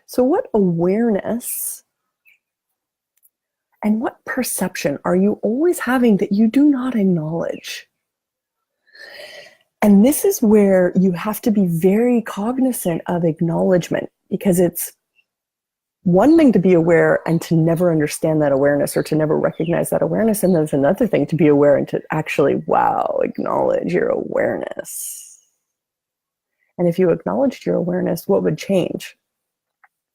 So what awareness and what perception are you always having that you do not acknowledge? And this is where you have to be very cognizant of acknowledgement, because it's one thing to be aware and to never understand that awareness or to never recognize that awareness. And there's another thing to be aware and to actually, wow, acknowledge your awareness. And if you acknowledged your awareness, what would change?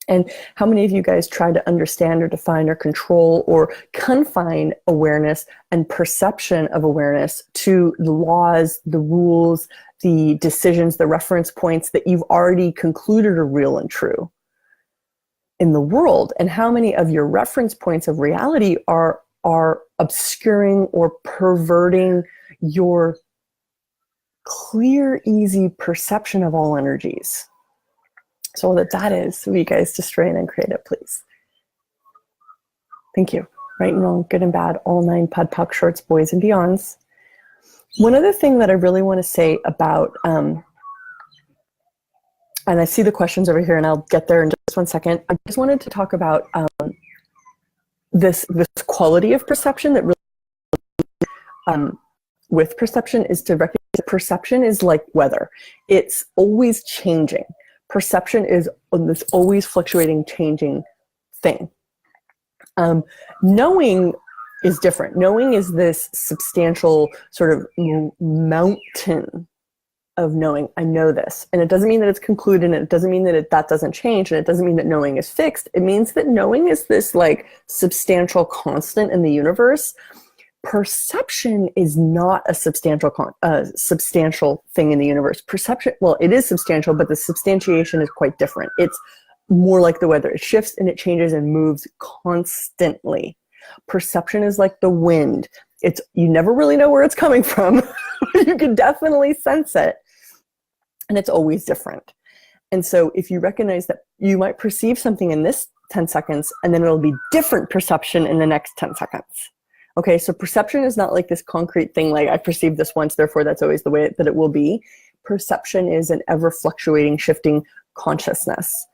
And how many of you guys try to understand or define or control or confine awareness and perception of awareness to the laws, the rules, the decisions, the reference points that you've already concluded are real and true in the world? And how many of your reference points of reality are obscuring or perverting your clear, easy perception of all energies? So that is, will you guys destroy it and create it, please? Thank you. Right and wrong, good and bad, all nine POD POC shorts, boys and beyonds. One other thing that I really want to say about, and I see the questions over here and I'll get there in just one second. I just wanted to talk about this quality of perception that really, with perception, is to recognize that perception is like weather. It's always changing. Perception is this always fluctuating, changing thing. Knowing is different. Knowing is this substantial sort of mountain of knowing. I know this. And it doesn't mean that it's concluded, and it doesn't mean that that doesn't change, and it doesn't mean that knowing is fixed. It means that knowing is this like substantial constant in the universe. Perception is not a substantial thing in the universe. Perception, well, it is substantial, but the substantiation is quite different. It's more like the weather. It shifts and it changes and moves constantly. Perception is like the wind. You never really know where it's coming from. You can definitely sense it. And it's always different. And so if you recognize that you might perceive something in this 10 seconds, and then it'll be different perception in the next 10 seconds. Okay, so perception is not like this concrete thing, like I perceived this once, therefore that's always the way that it will be. Perception is an ever fluctuating, shifting consciousness.